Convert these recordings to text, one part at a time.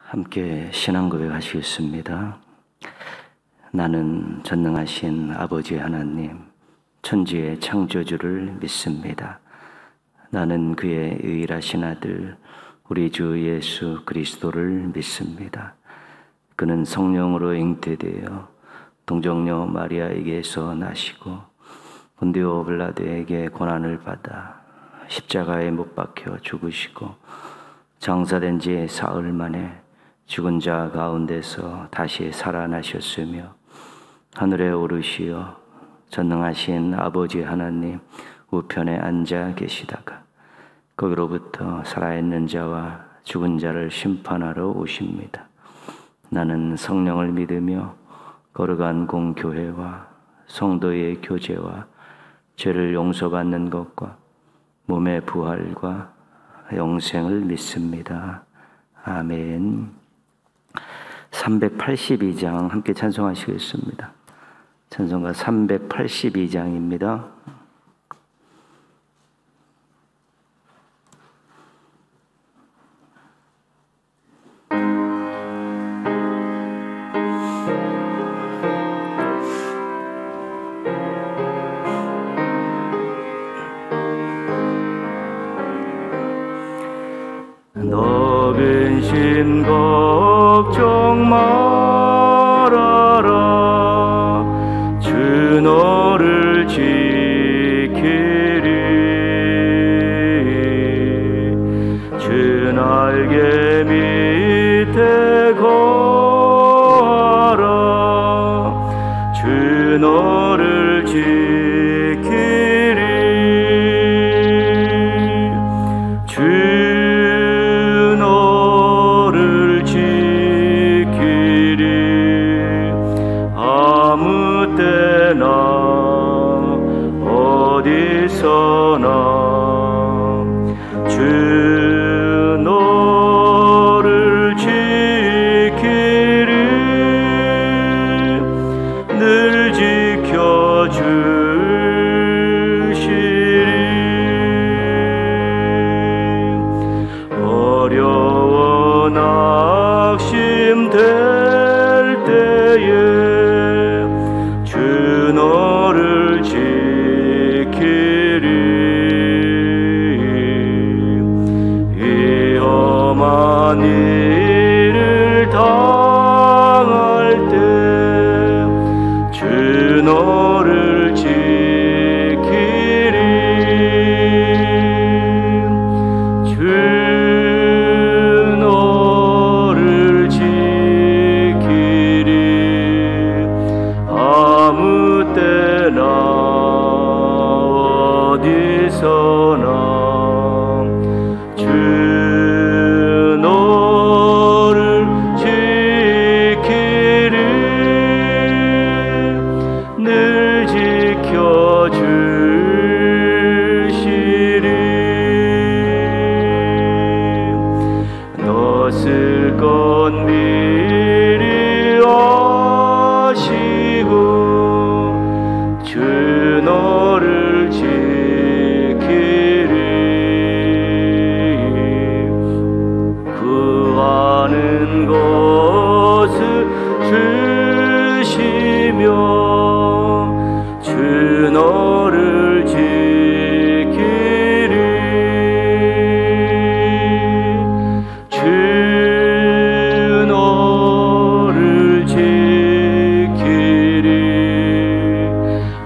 함께 신앙 고백하시겠습니다. 나는 전능하신 아버지 하나님, 천지의 창조주를 믿습니다. 나는 그의 유일하신 아들, 우리 주 예수 그리스도를 믿습니다. 그는 성령으로 잉태되어 동정녀 마리아에게서 나시고 본디오 빌라도에게 고난을 받아 십자가에 못 박혀 죽으시고 장사된 지 사흘 만에 죽은 자 가운데서 다시 살아나셨으며 하늘에 오르시어 전능하신 아버지 하나님 우편에 앉아 계시다가 거기로부터 살아있는 자와 죽은 자를 심판하러 오십니다. 나는 성령을 믿으며 거룩한 공교회와 성도의 교제와 죄를 용서받는 것과 몸의 부활과 영생을 믿습니다. 아멘. 382장 함께 찬송하시겠습니다. 찬송가 382장입니다. 너 근심 걱정 말아라. 주 너를 지키리. 주 날개 밑에 거하라. 주 너를 지키리. 주 너를 지키리. 늘 지켜주시리. 어려워 낙심될 때에 주 너를 지키리. 위험한 일을 당할 때 주 너를 지키리. 주 너를 지키리. 아무 때나 어디서나 주 너를 지키리. 늘 지켜주시리. 너 쓸 것 미리 아시고 주 너를 지키리. 구하는 것을 주시며 주 너를 지키리. 주 너를 지키리.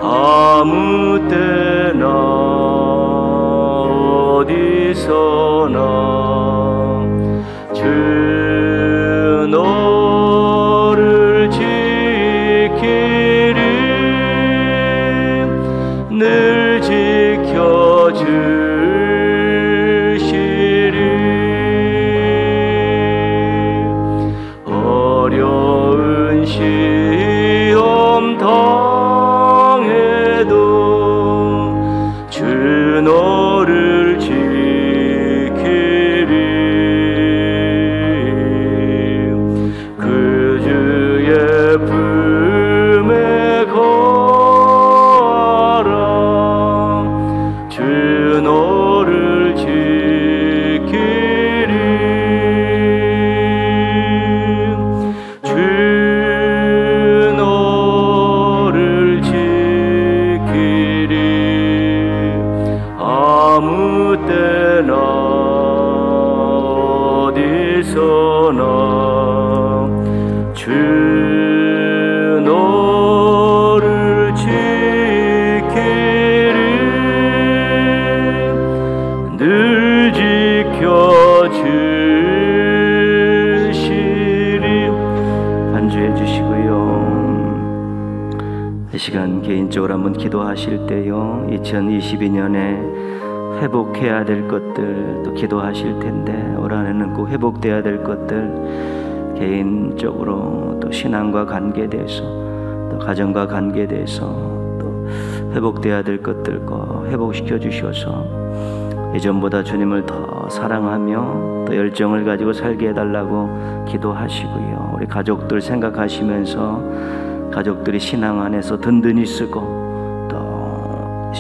아무 때나 어디서나 주 너를 지키리. 늘 지켜주시리. 어려운 시험 당해도 주 너를 지키리. 나 주 너를 지키리 늘 지켜주시리. 반주해 주시고요. 이 시간 개인적으로 한번 기도하실 때요, 2022년에 회복해야 될 것들 또 기도하실 텐데, 올 한해는 꼭 회복돼야 될 것들, 개인적으로 또 신앙과 관계돼서 또 가정과 관계돼서 또 회복돼야 될 것들 꼭 회복시켜 주셔서 예전보다 주님을 더 사랑하며 또 열정을 가지고 살게 해달라고 기도하시고요. 우리 가족들 생각하시면서 가족들이 신앙 안에서 든든히 쓰고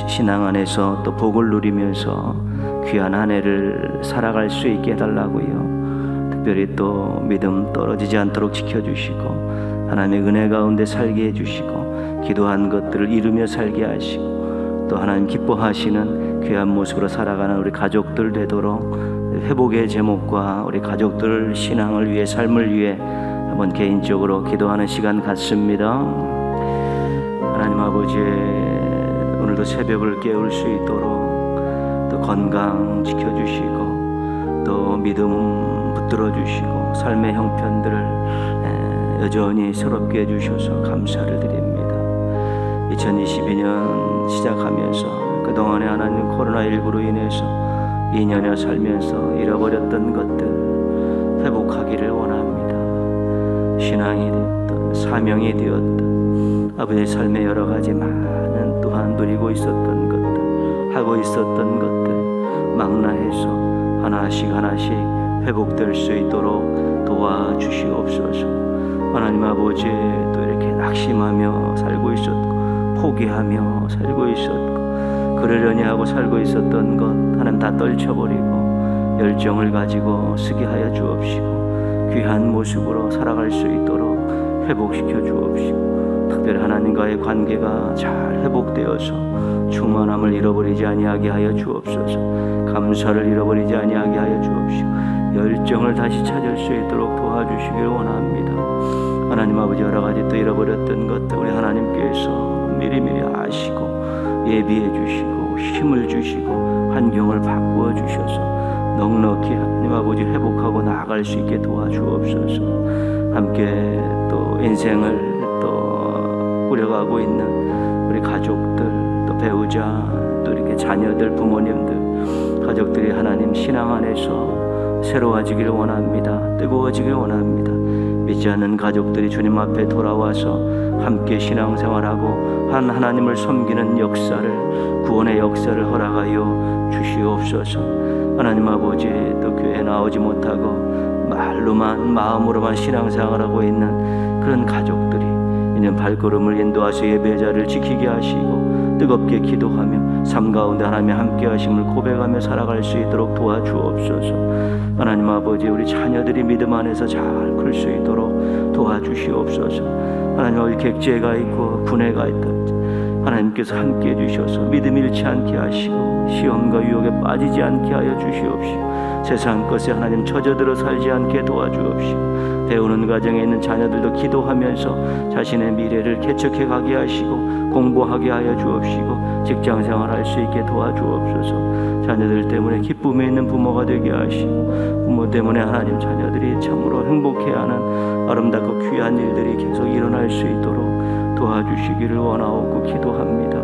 신앙 안에서 또 복을 누리면서 귀한 한 해를 살아갈 수 있게 해달라고요. 특별히 또 믿음 떨어지지 않도록 지켜주시고 하나님의 은혜 가운데 살게 해주시고 기도한 것들을 이루며 살게 하시고 또 하나님 기뻐하시는 귀한 모습으로 살아가는 우리 가족들 되도록 회복의 제목과 우리 가족들 신앙을 위해 삶을 위해 한번 개인적으로 기도하는 시간 갖습니다. 하나님 아버지, 오늘도 새벽을 깨울 수 있도록 또 건강 지켜주시고 또 믿음 붙들어 주시고 삶의 형편들을 여전히 새롭게 해주셔서 감사를 드립니다. 2022년 시작하면서 그동안에 하나님 코로나19로 인해서 2년여 살면서 잃어버렸던 것들 회복하기를 원합니다. 신앙이 되었던 사명이 되었던 아버지의 삶의 여러 가지 많은 또한 누리고 있었던 것들 하고 있었던 것들 망라해서 하나씩 하나씩 회복될 수 있도록 도와주시옵소서. 하나님 아버지, 또 이렇게 낙심하며 살고 있었고 포기하며 살고 있었고 그러려니 하고 살고 있었던 것 하나님 다 떨쳐버리고 열정을 가지고 쓰게 하여 주옵시고 귀한 모습으로 살아갈 수 있도록 회복시켜 주옵시고 특별히 하나님과의 관계가 잘 회복되어서 충만함을 잃어버리지 아니하게 하여 주옵소서. 감사를 잃어버리지 아니하게 하여 주옵시고 열정을 다시 찾을 수 있도록 도와주시길 원합니다. 하나님 아버지, 여러 가지 또 잃어버렸던 것들 우리 하나님께서 미리미리 아시고 예비해 주시고 힘을 주시고 환경을 바꾸어 주셔서 넉넉히 하나님 아버지 회복하고 나아갈 수 있게 도와주옵소서. 함께 또 인생을 또 꾸려가고 있는 우리 가족들 또 배우자 또 이렇게 자녀들 부모님들 가족들이 하나님 신앙 안에서 새로워지기를 원합니다. 뜨거워지기를 원합니다. 믿지 않는 가족들이 주님 앞에 돌아와서 함께 신앙생활하고 한 하나님을 섬기는 역사를 구원의 역사를 허락하여 주시옵소서. 하나님 아버지, 또 교회에 나오지 못하고 말로만 마음으로만 신앙생활하고 있는 그런 가족들이 이제 발걸음을 인도하셔 예배 자리를 지키게 하시고 뜨겁게 기도하며 삶 가운데 하나님의 함께 하심을 고백하며 살아갈 수 있도록 도와주옵소서. 하나님 아버지, 우리 자녀들이 믿음 안에서 잘 클 수 있도록 도와주시옵소서. 하나님 아버지, 객지가 있고 분해가 있다 하나님께서 함께 해주셔서 믿음 잃지 않게 하시고 시험과 유혹에 빠지지 않게 하여 주시옵시고 세상 것에 하나님 처져들어 살지 않게 도와주옵시고 배우는 과정에 있는 자녀들도 기도하면서 자신의 미래를 개척해 가게 하시고 공부하게 하여 주옵시고 직장생활 할 수 있게 도와주옵소서. 자녀들 때문에 기쁨에 있는 부모가 되게 하시고 부모 때문에 하나님 자녀들이 참으로 행복해하는 아름답고 귀한 일들이 계속 일어날 수 있도록 도와주시기를 원하옵고 기도합니다.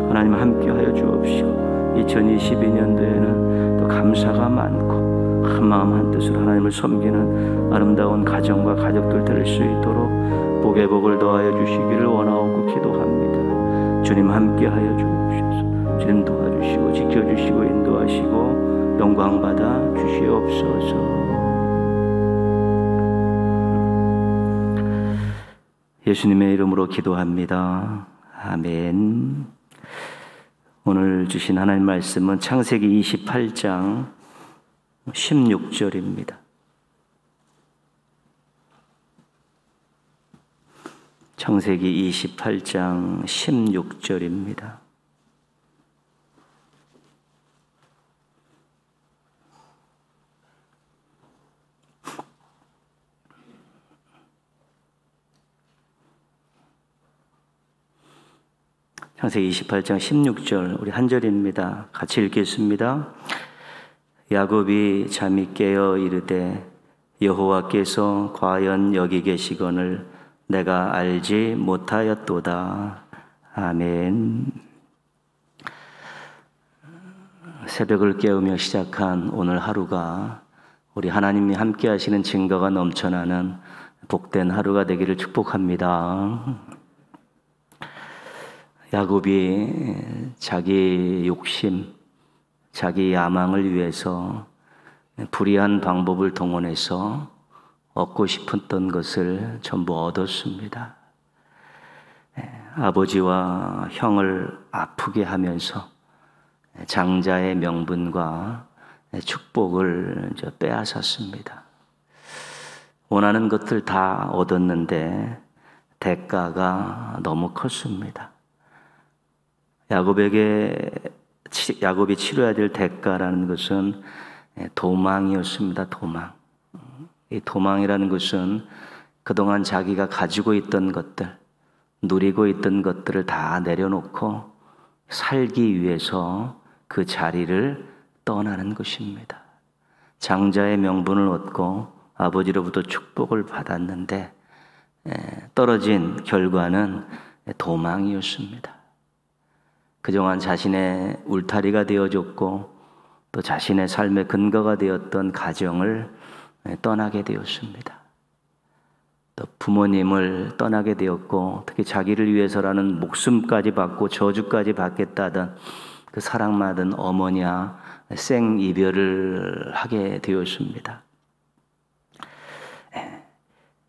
하나님 함께하여 주옵시고 2022년도에는 또 감사가 많고 한마음 한뜻으로 하나님을 섬기는 아름다운 가정과 가족들 될 수 있도록 복의 복을 더하여 주시기를 원하옵고 기도합니다. 주님 함께하여 주옵소서. 주님 도와주시고 지켜주시고 인도하시고 영광받아 주시옵소서. 예수님의 이름으로 기도합니다. 아멘. 오늘 주신 하나님 말씀은 창세기 28장 16절입니다. 창세기 28장 16절입니다. 창세기 28장 16절 우리 한 절입니다. 같이 읽겠습니다. 야곱이 잠이 깨어 이르되 여호와께서 과연 여기 계시거늘 내가 알지 못하였도다. 아멘. 새벽을 깨우며 시작한 오늘 하루가 우리 하나님이 함께 하시는 증거가 넘쳐나는 복된 하루가 되기를 축복합니다. 야곱이 자기 욕심, 자기 야망을 위해서 불의한 방법을 동원해서 얻고 싶었던 것을 전부 얻었습니다. 아버지와 형을 아프게 하면서 장자의 명분과 축복을 빼앗았습니다. 원하는 것들 다 얻었는데 대가가 너무 컸습니다. 야곱이 치러야 될 대가라는 것은 도망이었습니다. 도망. 이 도망이라는 것은 그동안 자기가 가지고 있던 것들, 누리고 있던 것들을 다 내려놓고 살기 위해서 그 자리를 떠나는 것입니다. 장자의 명분을 얻고 아버지로부터 축복을 받았는데 떨어진 결과는 도망이었습니다. 그동안 자신의 울타리가 되어줬고 또 자신의 삶의 근거가 되었던 가정을 떠나게 되었습니다. 또 부모님을 떠나게 되었고 특히 자기를 위해서라는 목숨까지 받고 저주까지 받겠다던 그 사랑받은 어머니와 생이별을 하게 되었습니다.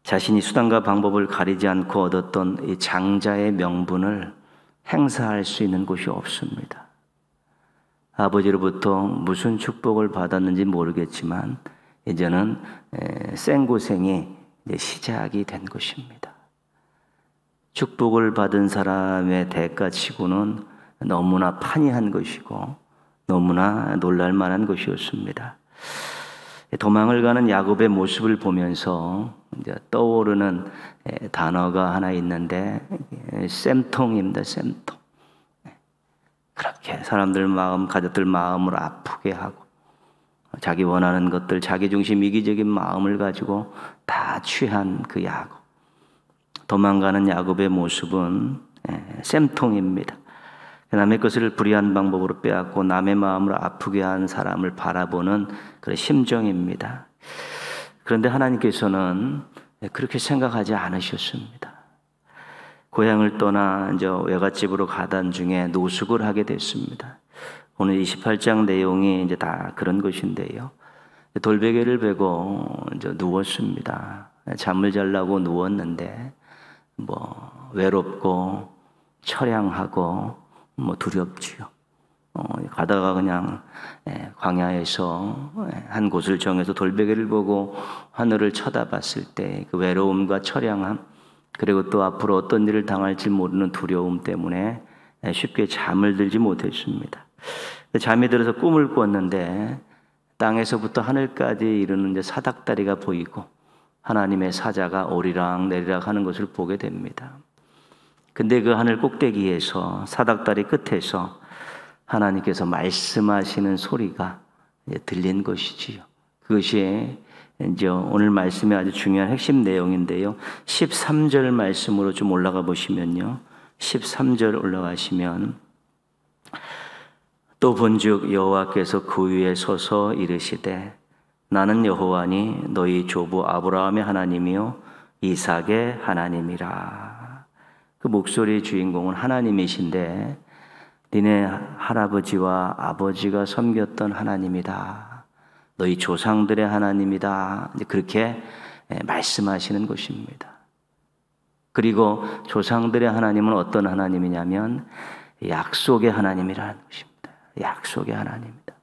자신이 수단과 방법을 가리지 않고 얻었던 이 장자의 명분을 행사할 수 있는 곳이 없습니다. 아버지로부터 무슨 축복을 받았는지 모르겠지만 이제는 생고생이 시작이 된 것입니다. 축복을 받은 사람의 대가치고는 너무나 판이한 것이고 너무나 놀랄만한 것이었습니다. 도망을 가는 야곱의 모습을 보면서 이제 떠오르는 단어가 하나 있는데 쌤통입니다. 쌤통. 그렇게 사람들 마음, 가족들 마음을 아프게 하고 자기 원하는 것들, 자기 중심 이기적인 마음을 가지고 다 취한 그 야곱. 도망가는 야곱의 모습은 쌤통입니다. 남의 것을 불의한 방법으로 빼앗고 남의 마음을 아프게 한 사람을 바라보는 그런 심정입니다. 그런데 하나님께서는 그렇게 생각하지 않으셨습니다. 고향을 떠나 이제 외갓집으로 가던 중에 노숙을 하게 됐습니다. 오늘 28장 내용이 이제 다 그런 것인데요. 돌베개를 베고 이제 누웠습니다. 잠을 자려고 누웠는데 외롭고 처량하고 두렵지요. 가다가 그냥 광야에서 한 곳을 정해서 돌베개를 보고 하늘을 쳐다봤을 때 그 외로움과 처량함 그리고 또 앞으로 어떤 일을 당할지 모르는 두려움 때문에 쉽게 잠을 들지 못했습니다. 잠이 들어서 꿈을 꿨는데 땅에서부터 하늘까지 이르는 이제 사닥다리가 보이고 하나님의 사자가 오리락 내리락 하는 것을 보게 됩니다. 근데 그 하늘 꼭대기에서 사닥다리 끝에서 하나님께서 말씀하시는 소리가 들린 것이지요. 그것이 이제 오늘 말씀의 아주 중요한 핵심 내용인데요. 13절 말씀으로 좀 올라가 보시면요. 13절 올라가시면 또 본즉 여호와께서 그 위에 서서 이르시되 나는 여호와니 너희 조부 아브라함의 하나님이요 이삭의 하나님이라. 그 목소리의 주인공은 하나님이신데 니네 할아버지와 아버지가 섬겼던 하나님이다. 너희 조상들의 하나님이다. 이제 그렇게 말씀하시는 것입니다. 그리고 조상들의 하나님은 어떤 하나님이냐면 약속의 하나님이라는 것입니다. 약속의 하나님이다.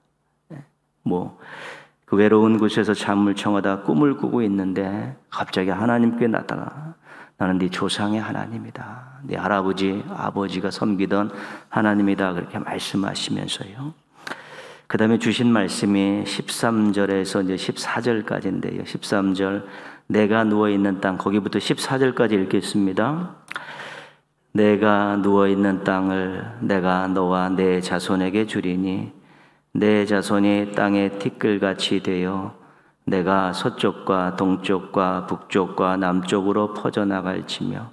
그 외로운 곳에서 잠을 청하다 꿈을 꾸고 있는데 갑자기 하나님께 나타나 나는 네 조상의 하나님이다. 네 할아버지, 아버지가 섬기던 하나님이다. 그렇게 말씀하시면서요. 그 다음에 주신 말씀이 13절에서 이제 14절까지인데요. 13절 내가 누워있는 땅 거기부터 14절까지 읽겠습니다. 내가 누워있는 땅을 내가 너와 내 자손에게 주리니 내 자손이 땅의 티끌같이 되어 내가 서쪽과 동쪽과 북쪽과 남쪽으로 퍼져나갈지며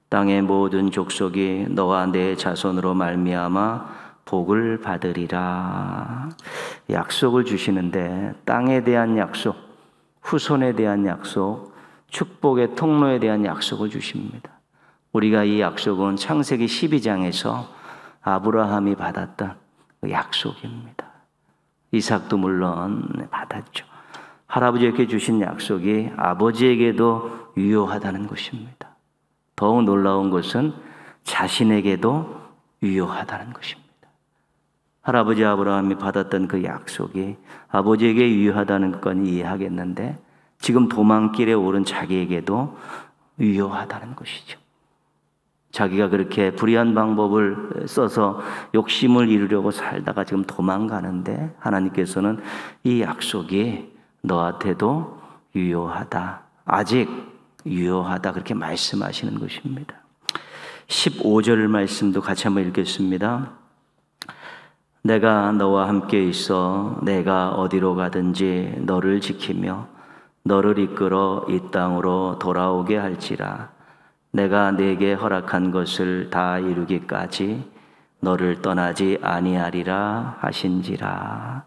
땅의 모든 족속이 너와 내 자손으로 말미암아 복을 받으리라. 약속을 주시는데 땅에 대한 약속, 후손에 대한 약속, 축복의 통로에 대한 약속을 주십니다. 우리가 이 약속은 창세기 12장에서 아브라함이 받았던 그 약속입니다. 이삭도 물론 받았죠. 할아버지에게 주신 약속이 아버지에게도 유효하다는 것입니다. 더욱 놀라운 것은 자신에게도 유효하다는 것입니다. 할아버지 아브라함이 받았던 그 약속이 아버지에게 유효하다는 건 이해하겠는데 지금 도망길에 오른 자기에게도 유효하다는 것이죠. 자기가 그렇게 불의한 방법을 써서 욕심을 이루려고 살다가 지금 도망가는데 하나님께서는 이 약속이 너한테도 유효하다. 아직 유효하다. 그렇게 말씀하시는 것입니다. 15절 말씀도 같이 한번 읽겠습니다. 내가 너와 함께 있어 내가 어디로 가든지 너를 지키며 너를 이끌어 이 땅으로 돌아오게 할지라. 내가 내게 허락한 것을 다 이루기까지 너를 떠나지 아니하리라 하신지라.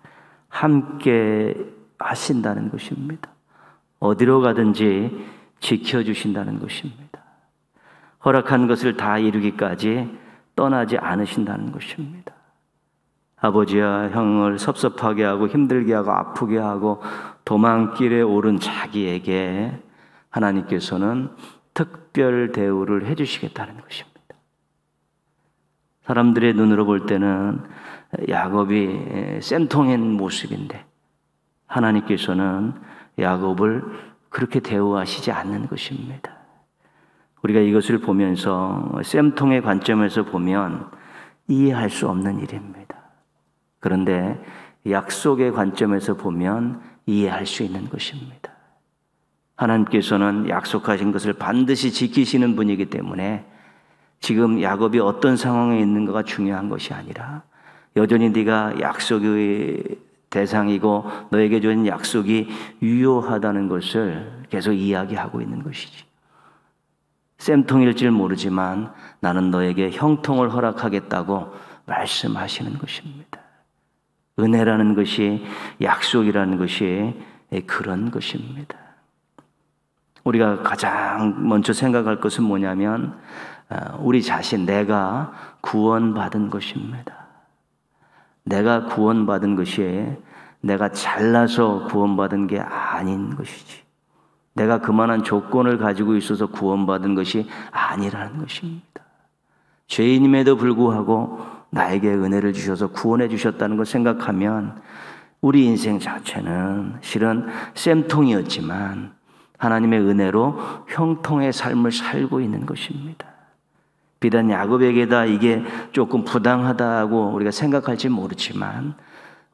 함께 하신다는 것입니다. 어디로 가든지 지켜주신다는 것입니다. 허락한 것을 다 이루기까지 떠나지 않으신다는 것입니다. 아버지와 형을 섭섭하게 하고 힘들게 하고 아프게 하고 도망길에 오른 자기에게 하나님께서는 특별 대우를 해주시겠다는 것입니다. 사람들의 눈으로 볼 때는 야곱이 쌤통인 모습인데 하나님께서는 야곱을 그렇게 대우하시지 않는 것입니다. 우리가 이것을 보면서 쌤통의 관점에서 보면 이해할 수 없는 일입니다. 그런데 약속의 관점에서 보면 이해할 수 있는 것입니다. 하나님께서는 약속하신 것을 반드시 지키시는 분이기 때문에 지금 야곱이 어떤 상황에 있는가가 중요한 것이 아니라 여전히 네가 약속의 대상이고 너에게 준 약속이 유효하다는 것을 계속 이야기하고 있는 것이지. 쌤통일지 모르지만 나는 너에게 형통을 허락하겠다고 말씀하시는 것입니다. 은혜라는 것이, 약속이라는 것이 그런 것입니다. 우리가 가장 먼저 생각할 것은 뭐냐면 우리 자신, 내가 구원받은 것입니다. 내가 구원받은 것이 내가 잘나서 구원받은 게 아닌 것이지. 내가 그만한 조건을 가지고 있어서 구원받은 것이 아니라는 것입니다. 죄인임에도 불구하고 나에게 은혜를 주셔서 구원해 주셨다는 걸 생각하면 우리 인생 자체는 실은 쌤통이었지만 하나님의 은혜로 형통의 삶을 살고 있는 것입니다. 비단 야곱에게다 이게 조금 부당하다고 우리가 생각할지 모르지만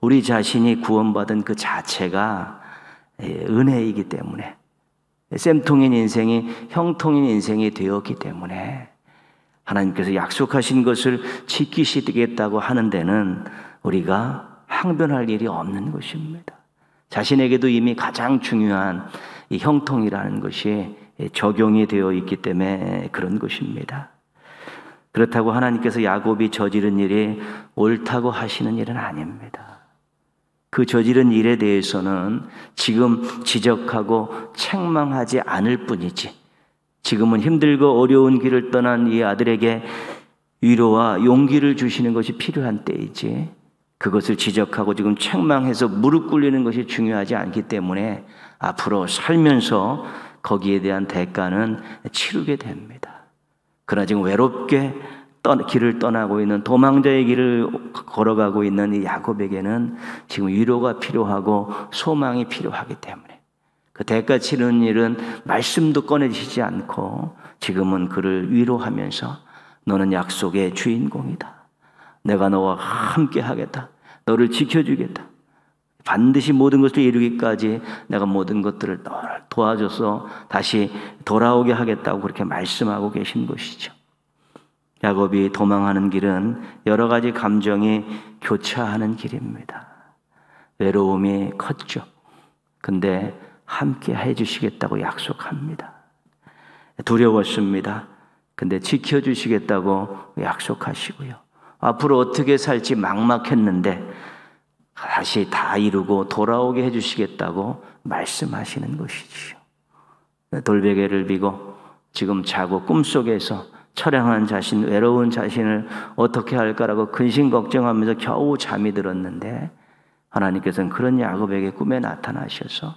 우리 자신이 구원받은 그 자체가 은혜이기 때문에 쌤통인 인생이 형통인 인생이 되었기 때문에 하나님께서 약속하신 것을 지키시겠다고 하는 데는 우리가 항변할 일이 없는 것입니다. 자신에게도 이미 가장 중요한 이 형통이라는 것이 적용이 되어 있기 때문에 그런 것입니다. 그렇다고 하나님께서 야곱이 저지른 일이 옳다고 하시는 일은 아닙니다. 그 저지른 일에 대해서는 지금 지적하고 책망하지 않을 뿐이지, 지금은 힘들고 어려운 길을 떠난 이 아들에게 위로와 용기를 주시는 것이 필요한 때이지, 그것을 지적하고 지금 책망해서 무릎 꿇리는 것이 중요하지 않기 때문에 앞으로 살면서 거기에 대한 대가는 치르게 됩니다. 그러나 지금 외롭게 길을 떠나고 있는, 도망자의 길을 걸어가고 있는 이 야곱에게는 지금 위로가 필요하고 소망이 필요하기 때문에 그 대가 치르는 일은 말씀도 꺼내주시지 않고 지금은 그를 위로하면서 너는 약속의 주인공이다. 내가 너와 함께 하겠다. 너를 지켜주겠다. 반드시 모든 것을 이루기까지 내가 모든 것들을 너를 도와줘서 다시 돌아오게 하겠다고 그렇게 말씀하고 계신 것이죠. 야곱이 도망하는 길은 여러 가지 감정이 교차하는 길입니다. 외로움이 컸죠. 근데 함께 해주시겠다고 약속합니다. 두려웠습니다. 근데 지켜주시겠다고 약속하시고요. 앞으로 어떻게 살지 막막했는데 다시 다 이루고 돌아오게 해주시겠다고 말씀하시는 것이지요. 돌베개를 비고 지금 자고 꿈속에서 처량한 자신, 외로운 자신을 어떻게 할까라고 근심 걱정하면서 겨우 잠이 들었는데 하나님께서는 그런 야곱에게 꿈에 나타나셔서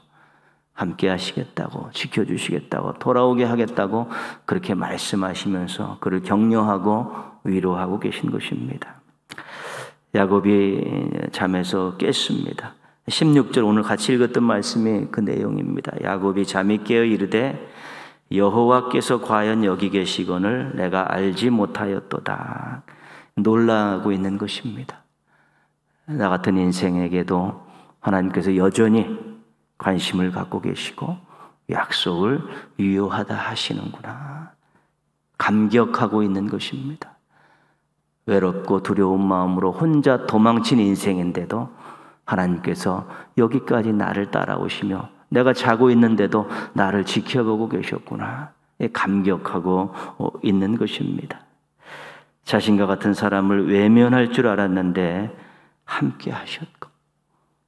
함께 하시겠다고, 지켜주시겠다고, 돌아오게 하겠다고 그렇게 말씀하시면서 그를 격려하고 위로하고 계신 것입니다. 야곱이 잠에서 깼습니다. 16절 오늘 같이 읽었던 말씀이 그 내용입니다. 야곱이 잠이 깨어 이르되 여호와께서 과연 여기 계시거늘 내가 알지 못하였도다. 놀라고 있는 것입니다. 나 같은 인생에게도 하나님께서 여전히 관심을 갖고 계시고 약속을 유효하다 하시는구나. 감격하고 있는 것입니다. 외롭고 두려운 마음으로 혼자 도망친 인생인데도 하나님께서 여기까지 나를 따라오시며 내가 자고 있는데도 나를 지켜보고 계셨구나. 감격하고 있는 것입니다. 자신과 같은 사람을 외면할 줄 알았는데 함께 하셨고,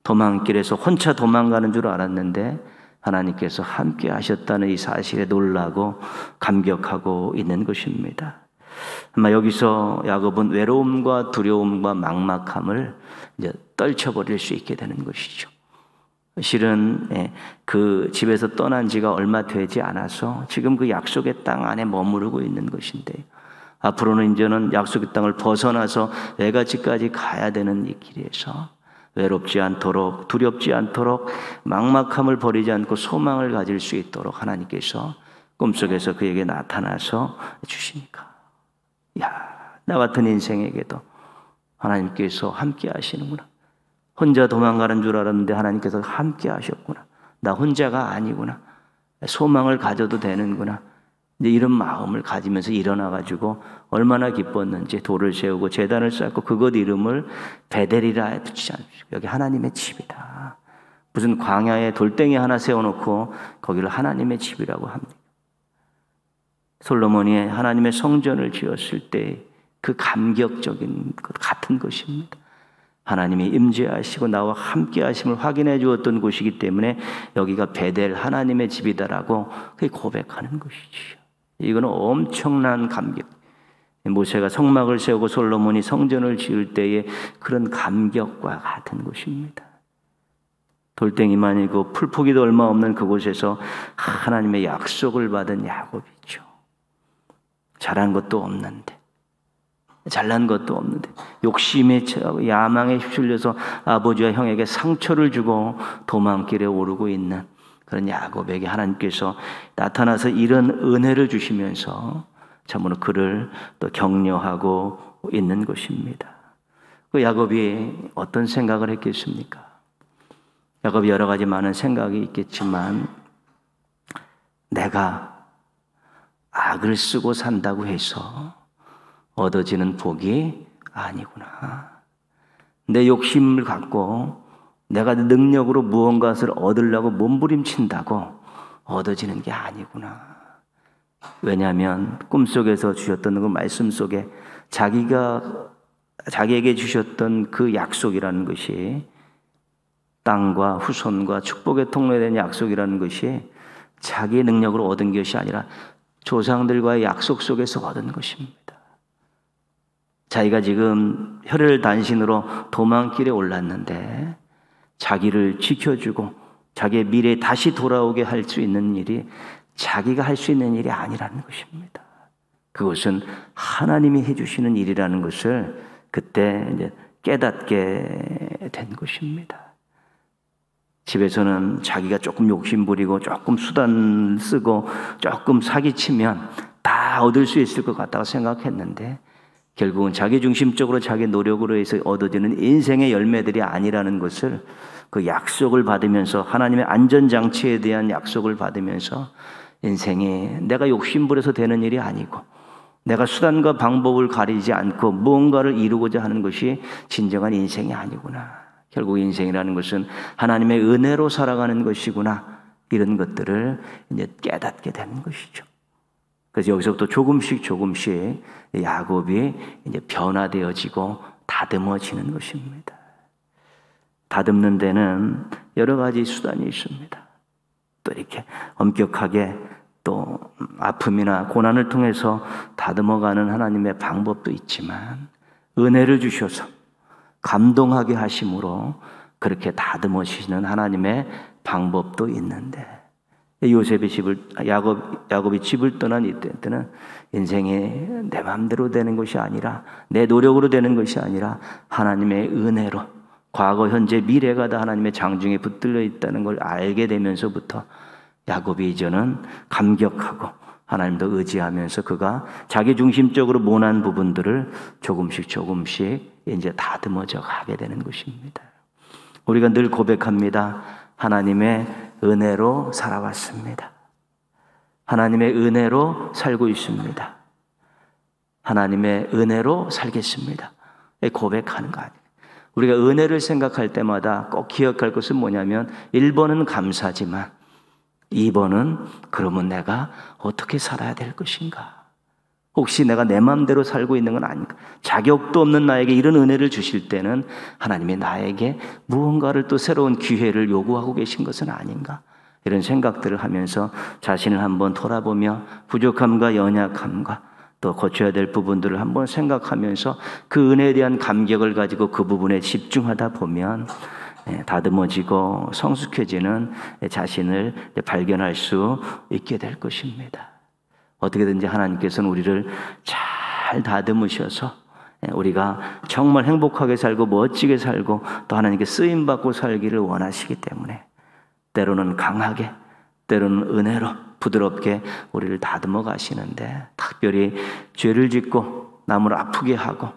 도망길에서 혼자 도망가는 줄 알았는데 하나님께서 함께 하셨다는 이 사실에 놀라고 감격하고 있는 것입니다. 아마 여기서 야곱은 외로움과 두려움과 막막함을 이제 떨쳐버릴 수 있게 되는 것이죠. 실은 그 집에서 떠난 지가 얼마 되지 않아서 지금 그 약속의 땅 안에 머무르고 있는 것인데요. 앞으로는 이제는 약속의 땅을 벗어나서 외갓집까지 가야 되는 이 길에서 외롭지 않도록, 두렵지 않도록, 막막함을 버리지 않고 소망을 가질 수 있도록 하나님께서 꿈속에서 그에게 나타나서 주시니까, 나 같은 인생에게도 하나님께서 함께 하시는구나. 혼자 도망가는 줄 알았는데 하나님께서 함께 하셨구나. 나 혼자가 아니구나. 소망을 가져도 되는구나. 이제 이런 마음을 가지면서 일어나가지고 얼마나 기뻤는지 돌을 세우고 제단을 쌓고 그것 이름을 베델이라 붙이지 않으시고, 여기 하나님의 집이다. 무슨 광야에 돌덩이 하나 세워놓고 거기를 하나님의 집이라고 합니다. 솔로몬이 하나님의 성전을 지었을 때 그 감격적인 것 같은 것입니다. 하나님이 임재하시고 나와 함께 하심을 확인해 주었던 곳이기 때문에 여기가 베델 하나님의 집이다라고 고백하는 것이지요. 이거는 엄청난 감격. 모세가 성막을 세우고 솔로몬이 성전을 지을 때의 그런 감격과 같은 것입니다. 돌덩이만이고 풀포기도 얼마 없는 그곳에서 하나님의 약속을 받은 야곱이죠. 잘한 것도 없는데, 잘난 것도 없는데 욕심에 처하고 야망에 휩쓸려서 아버지와 형에게 상처를 주고 도망길에 오르고 있는 그런 야곱에게 하나님께서 나타나서 이런 은혜를 주시면서 참으로 그를 또 격려하고 있는 것입니다. 그 야곱이 어떤 생각을 했겠습니까? 야곱이 여러 가지 많은 생각이 있겠지만 내가 악을 쓰고 산다고 해서 얻어지는 복이 아니구나. 내 욕심을 갖고 내가 능력으로 무언가를 얻으려고 몸부림친다고 얻어지는 게 아니구나. 왜냐하면 꿈속에서 주셨던 그 말씀 속에 자기에게 주셨던 그 약속이라는 것이, 땅과 후손과 축복의 통로에 대한 약속이라는 것이 자기의 능력으로 얻은 것이 아니라 조상들과의 약속 속에서 얻은 것입니다. 자기가 지금 혈혈단신으로 도망길에 올랐는데 자기를 지켜주고 자기의 미래에 다시 돌아오게 할 수 있는 일이 자기가 할 수 있는 일이 아니라는 것입니다. 그것은 하나님이 해주시는 일이라는 것을 그때 이제 깨닫게 된 것입니다. 집에서는 자기가 조금 욕심 부리고 조금 수단 쓰고 조금 사기치면 다 얻을 수 있을 것 같다고 생각했는데 결국은 자기 중심적으로 자기 노력으로 해서 얻어지는 인생의 열매들이 아니라는 것을, 그 약속을 받으면서, 하나님의 안전장치에 대한 약속을 받으면서 인생이 내가 욕심부려서 되는 일이 아니고 내가 수단과 방법을 가리지 않고 무언가를 이루고자 하는 것이 진정한 인생이 아니구나. 결국 인생이라는 것은 하나님의 은혜로 살아가는 것이구나. 이런 것들을 이제 깨닫게 되는 것이죠. 그래서 여기서부터 조금씩 야곱이 이제 변화되어지고 다듬어지는 것입니다. 다듬는 데는 여러 가지 수단이 있습니다. 또 이렇게 엄격하게 또 아픔이나 고난을 통해서 다듬어가는 하나님의 방법도 있지만 은혜를 주셔서 감동하게 하심으로 그렇게 다듬어지시는 하나님의 방법도 있는데, 야곱이 집을 떠난 이때는 인생이 내 마음대로 되는 것이 아니라, 내 노력으로 되는 것이 아니라 하나님의 은혜로 과거, 현재, 미래가 다 하나님의 장중에 붙들려 있다는 걸 알게 되면서부터 야곱이 이제는 감격하고 하나님도 의지하면서 그가 자기 중심적으로 모난 부분들을 조금씩 이제 다듬어져 가게 되는 것입니다. 우리가 늘 고백합니다. 하나님의 은혜로 살아왔습니다. 하나님의 은혜로 살고 있습니다. 하나님의 은혜로 살겠습니다. 고백하는 거 아니에요. 우리가 은혜를 생각할 때마다 꼭 기억할 것은 뭐냐면 1번은 감사지만 2번은 그러면 내가 어떻게 살아야 될 것인가? 혹시 내가 내 마음대로 살고 있는 건 아닌가? 자격도 없는 나에게 이런 은혜를 주실 때는 하나님이 나에게 무언가를 또 새로운 기회를 요구하고 계신 것은 아닌가? 이런 생각들을 하면서 자신을 한번 돌아보며 부족함과 연약함과 또 고쳐야 될 부분들을 한번 생각하면서 그 은혜에 대한 감격을 가지고 그 부분에 집중하다 보면 다듬어지고 성숙해지는 자신을 발견할 수 있게 될 것입니다. 어떻게든지 하나님께서는 우리를 잘 다듬으셔서 우리가 정말 행복하게 살고 멋지게 살고 또 하나님께 쓰임받고 살기를 원하시기 때문에 때로는 강하게, 때로는 은혜로 부드럽게 우리를 다듬어 가시는데, 특별히 죄를 짓고 남을 아프게 하고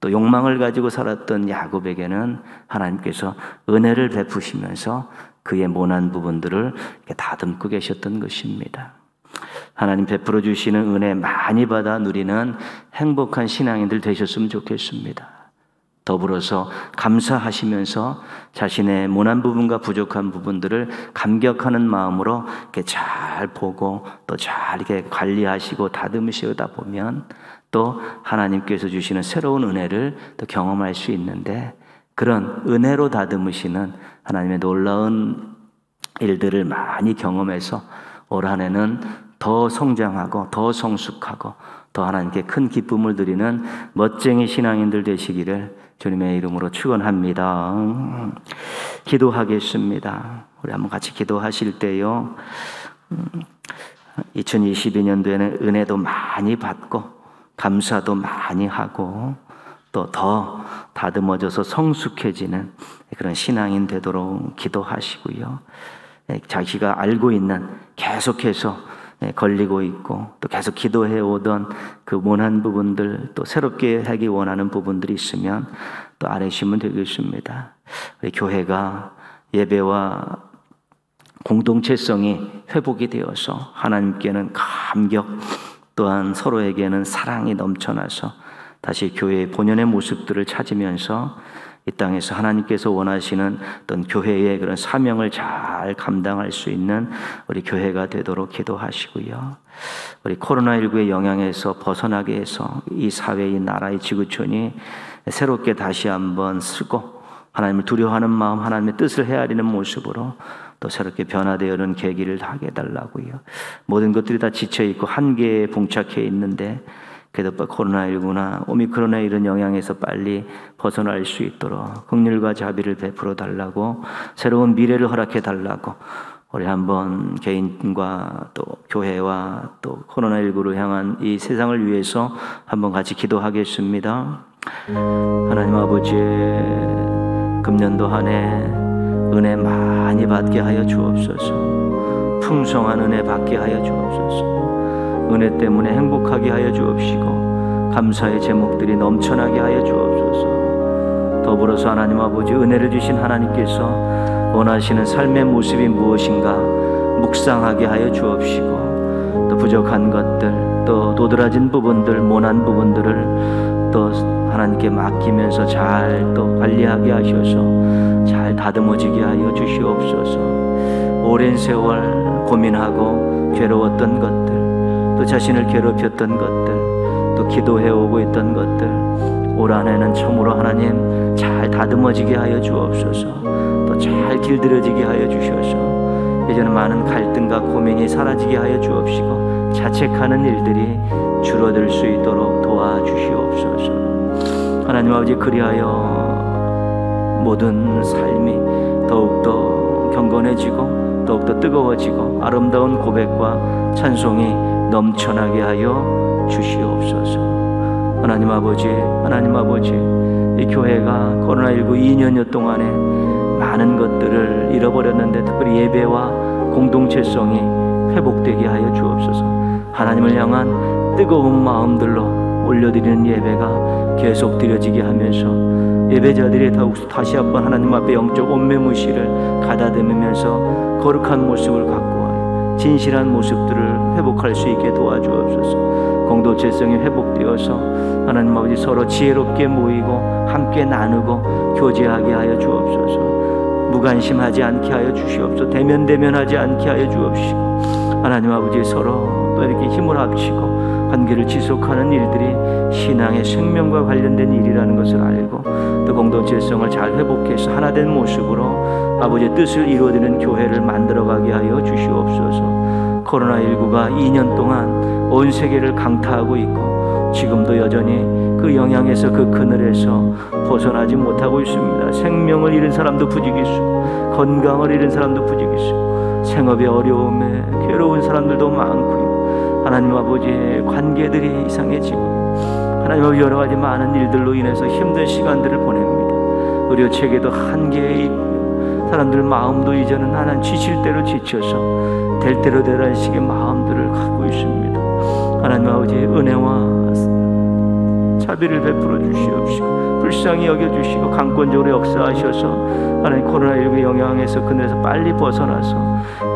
또 욕망을 가지고 살았던 야곱에게는 하나님께서 은혜를 베푸시면서 그의 모난 부분들을 다듬고 계셨던 것입니다. 하나님 베풀어 주시는 은혜 많이 받아 누리는 행복한 신앙인들 되셨으면 좋겠습니다. 더불어서 감사하시면서 자신의 모난 부분과 부족한 부분들을 감격하는 마음으로 이렇게 잘 보고 또 잘 이렇게 관리하시고 다듬으시다 보면 또 하나님께서 주시는 새로운 은혜를 또 경험할 수 있는데, 그런 은혜로 다듬으시는 하나님의 놀라운 일들을 많이 경험해서 올 한 해는 더 성장하고 더 성숙하고 더 하나님께 큰 기쁨을 드리는 멋쟁이 신앙인들 되시기를 주님의 이름으로 축원합니다. 기도하겠습니다. 우리 한번 같이 기도하실 때요, 2022년도에는 은혜도 많이 받고 감사도 많이 하고 또 더 다듬어져서 성숙해지는 그런 신앙인 되도록 기도하시고요, 자기가 알고 있는 계속해서 걸리고 있고 또 계속 기도해 오던 그 모난 부분들, 또 새롭게 하기 원하는 부분들이 있으면 또 아뢰시면 되겠습니다. 우리 교회가 예배와 공동체성이 회복이 되어서 하나님께는 감격, 또한 서로에게는 사랑이 넘쳐나서 다시 교회의 본연의 모습들을 찾으면서 이 땅에서 하나님께서 원하시는 어떤 교회의 그런 사명을 잘 감당할 수 있는 우리 교회가 되도록 기도하시고요, 우리 코로나19의 영향에서 벗어나게 해서 이 사회, 이 나라의 지구촌이 새롭게 다시 한번 쓰고 하나님을 두려워하는 마음, 하나님의 뜻을 헤아리는 모습으로 또 새롭게 변화되어는 계기를 하게 해달라고요. 모든 것들이 다 지쳐있고 한계에 봉착해 있는데 그래도 코로나19나 오미크론의 이런 영향에서 빨리 벗어날 수 있도록 긍휼과 자비를 베풀어 달라고, 새로운 미래를 허락해 달라고 우리 한번 개인과 또 교회와 또 코로나19로 향한 이 세상을 위해서 한번 같이 기도하겠습니다. 하나님 아버지, 금년도 한 해 은혜 많이 받게 하여 주옵소서. 풍성한 은혜 받게 하여 주옵소서. 은혜 때문에 행복하게 하여 주옵시고 감사의 제목들이 넘쳐나게 하여 주옵소서. 더불어서 하나님 아버지, 은혜를 주신 하나님께서 원하시는 삶의 모습이 무엇인가 묵상하게 하여 주옵시고 또 부족한 것들, 또 도드라진 부분들, 모난 부분들을 또 하나님께 맡기면서 잘 또 관리하게 하셔서 잘 다듬어지게 하여 주시옵소서. 오랜 세월 고민하고 괴로웠던 것들, 또 자신을 괴롭혔던 것들, 또 기도해오고 있던 것들, 올 한해는 참으로 하나님 잘 다듬어지게 하여 주옵소서. 또 잘 길들여지게 하여 주셔서 이제는 많은 갈등과 고민이 사라지게 하여 주옵시고 자책하는 일들이 줄어들 수 있도록 도와주시옵소서. 하나님 아버지, 그리하여 모든 삶이 더욱더 경건해지고 더욱더 뜨거워지고 아름다운 고백과 찬송이 넘쳐나게 하여 주시옵소서. 하나님 아버지, 이 교회가 코로나19 2년여 동안에 많은 것들을 잃어버렸는데 특별히 예배와 공동체성이 회복되게 하여 주옵소서. 하나님을 향한 뜨거운 마음들로 올려드리는 예배가 계속 드려지게 하면서 예배자들이 다시 한번 하나님 앞에 영적 온매무시를 가다듬으면서 거룩한 모습을 갖고 와요. 진실한 모습들을 회복할 수 있게 도와주옵소서. 공동체성이 회복되어서 하나님 아버지 서로 지혜롭게 모이고 함께 나누고 교제하게 하여 주옵소서. 무관심하지 않게 하여 주시옵소서. 대면하지 않게 하여 주옵시고 하나님 아버지 서로 또 이렇게 힘을 합치고 관계를 지속하는 일들이 신앙의 생명과 관련된 일이라는 것을 알고 또 공동체성을 잘 회복해서 하나된 모습으로 아버지의 뜻을 이루어지는 교회를 만들어가게 하여 주시옵소서. 코로나19가 2년 동안 온 세계를 강타하고 있고 지금도 여전히 그 영향에서 그 그늘에서 벗어나지 못하고 있습니다. 생명을 잃은 사람도 부지기 쓰고 건강을 잃은 사람도 부지기 쓰고 생업의 어려움에 괴로운 사람들도 많고요. 하나님 아버지의 관계들이 이상해지고 하나님 아버지 여러 가지 많은 일들로 인해서 힘든 시간들을 보냅니다. 의료체계도 한계에 있고요. 사람들 마음도 이제는 하나님 지칠 대로 지쳐서 될 대로 되라는 식의 마음들을 갖고 있습니다. 하나님 아버지의 은혜와 자비를 베풀어 주시옵시고 불쌍히 여겨주시고 강권적으로 역사하셔서 하나님 코로나19 영향에서 그늘에서 빨리 벗어나서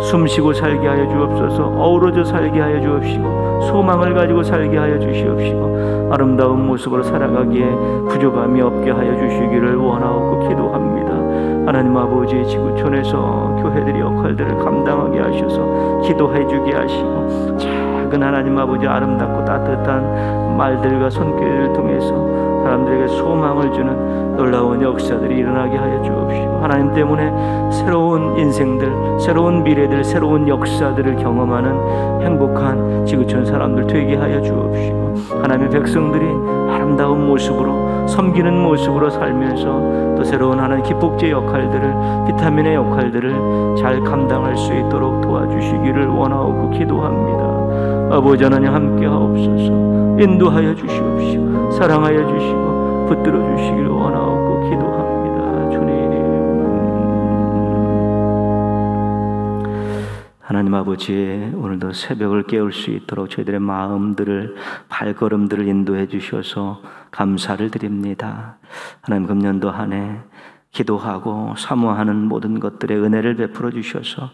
숨쉬고 살게 하여 주옵소서. 어우러져 살게 하여 주옵시고 소망을 가지고 살게 하여 주시옵시고 아름다운 모습으로 살아가기에 부족함이 없게 하여 주시기를 원하옵고 기도합니다. 하나님 아버지, 지구촌에서 교회들의 역할들을 감당하게 하셔서 기도해 주게 하시고 작은 하나님 아버지 아름답고 따뜻한 말들과 손길을 통해서 사람들에게 소망을 주는 놀라운 역사들이 일어나게 하여 주옵시고 하나님 때문에 새로운 인생들, 새로운 미래들, 새로운 역사들을 경험하는 행복한 지구촌 사람들 되게 하여 주옵시고 하나님의 백성들이 아름다운 모습으로 섬기는 모습으로 살면서 또 새로운 하나님 기폭제 역할들을, 비타민의 역할들을 잘 감당할 수 있도록 도와주시기를 원하옵고 기도합니다. 아버지 하나님 함께 하옵소서. 인도하여 주시옵시고 사랑하여 주시고 붙들어 주시기를 원하옵고 기도합니다. 주님, 하나님 아버지, 오늘도 새벽을 깨울 수 있도록 저희들의 마음들을, 발걸음들을 인도해 주셔서 감사를 드립니다. 하나님, 금년도 한 해 기도하고 사모하는 모든 것들의 은혜를 베풀어 주셔서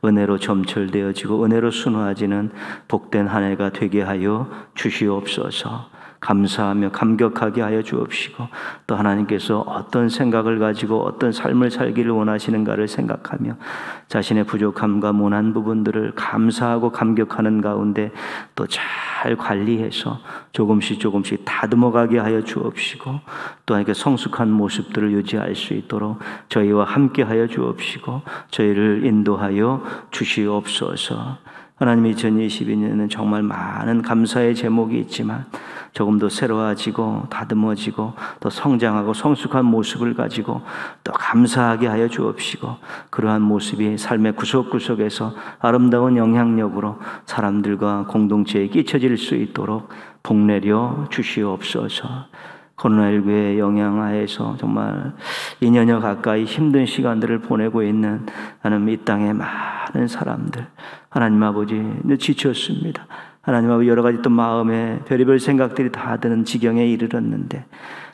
은혜로 점철되어지고 은혜로 순화하지는 복된 한 해가 되게 하여 주시옵소서. 감사하며 감격하게 하여 주옵시고 또 하나님께서 어떤 생각을 가지고 어떤 삶을 살기를 원하시는가를 생각하며 자신의 부족함과 모난 부분들을 감사하고 감격하는 가운데 또 잘 관리해서 조금씩 다듬어가게 하여 주옵시고 또 하나님께 성숙한 모습들을 유지할 수 있도록 저희와 함께 하여 주옵시고 저희를 인도하여 주시옵소서. 하나님, 2022년에는 정말 많은 감사의 제목이 있지만 조금 더 새로워지고 다듬어지고 또 성장하고 성숙한 모습을 가지고 또 감사하게 하여 주옵시고 그러한 모습이 삶의 구석구석에서 아름다운 영향력으로 사람들과 공동체에 끼쳐질 수 있도록 복내려 주시옵소서. 코로나19의 영향하에서 정말 2년여 가까이 힘든 시간들을 보내고 있는 하나님 이 땅의 많은 사람들, 하나님 아버지 지쳤습니다. 하나님 아버지 여러 가지 또 마음에 별의별 생각들이 다 드는 지경에 이르렀는데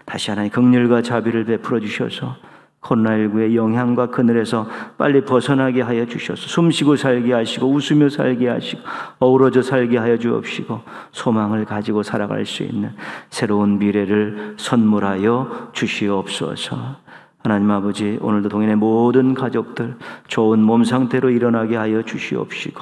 다시 하나님 긍휼과 자비를 베풀어 주셔서 코로나19의 영향과 그늘에서 빨리 벗어나게 하여 주셔서 숨쉬고 살게 하시고 웃으며 살게 하시고 어우러져 살게 하여 주옵시고 소망을 가지고 살아갈 수 있는 새로운 미래를 선물하여 주시옵소서. 하나님 아버지, 오늘도 동행의 모든 가족들 좋은 몸 상태로 일어나게 하여 주시옵시고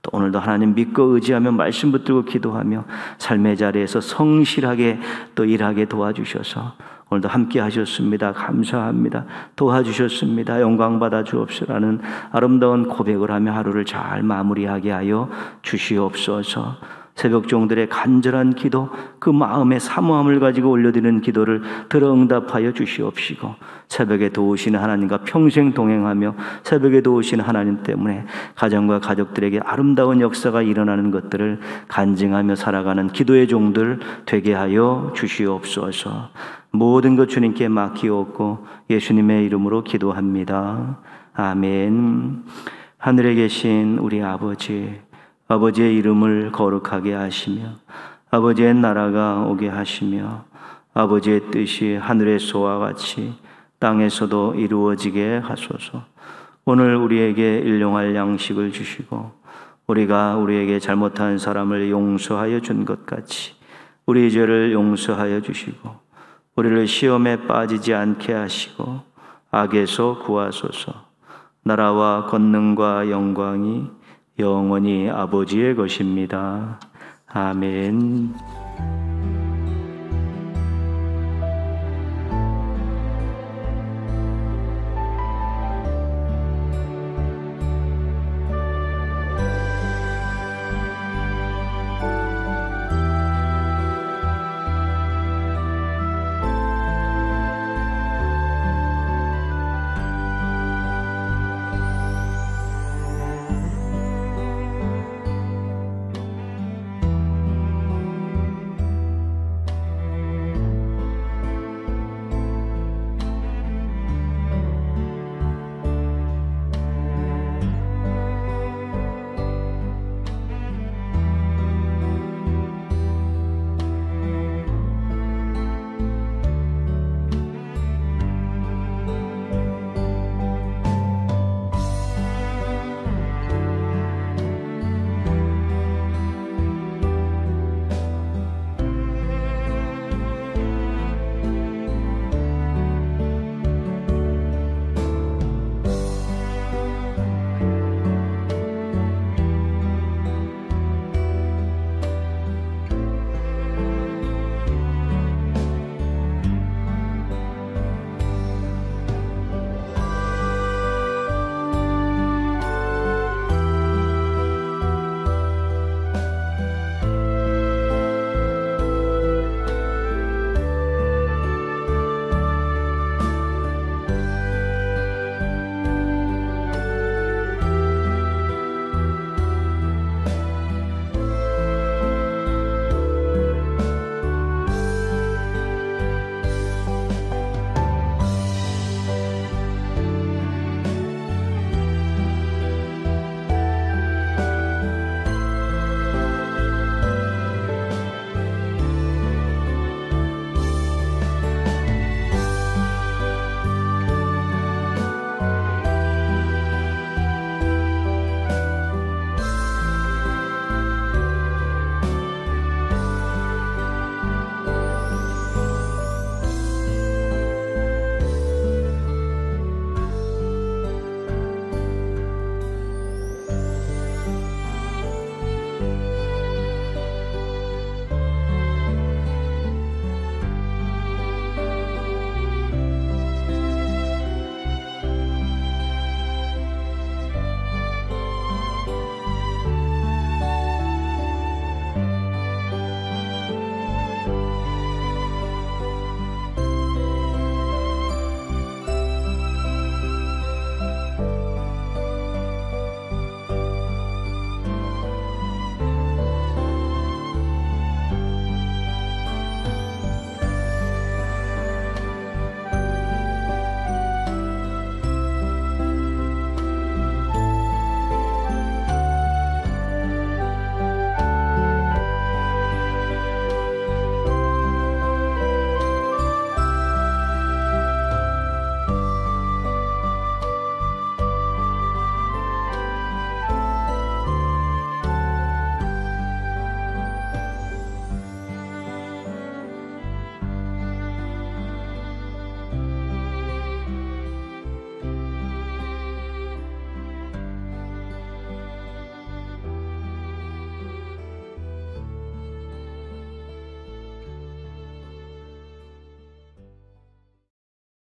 또 오늘도 하나님 믿고 의지하며 말씀 붙들고 기도하며 삶의 자리에서 성실하게 또 일하게 도와주셔서 오늘도 함께 하셨습니다. 감사합니다. 도와주셨습니다. 영광 받아 주옵소서라는 아름다운 고백을 하며 하루를 잘 마무리하게 하여 주시옵소서. 새벽 종들의 간절한 기도, 그 마음의 사모함을 가지고 올려드리는 기도를 들어 응답하여 주시옵시고 새벽에 도우시는 하나님과 평생 동행하며 새벽에 도우시는 하나님 때문에 가정과 가족들에게 아름다운 역사가 일어나는 것들을 간증하며 살아가는 기도의 종들 되게 하여 주시옵소서. 모든 것 주님께 맡기옵고 예수님의 이름으로 기도합니다. 아멘. 하늘에 계신 우리 아버지, 아버지의 이름을 거룩하게 하시며 아버지의 나라가 오게 하시며 아버지의 뜻이 하늘에서와 같이 땅에서도 이루어지게 하소서. 오늘 우리에게 일용할 양식을 주시고 우리가 우리에게 잘못한 사람을 용서하여 준 것 같이 우리 죄를 용서하여 주시고 우리를 시험에 빠지지 않게 하시고 악에서 구하소서. 나라와 권능과 영광이 영원히 아버지의 것입니다. 아멘.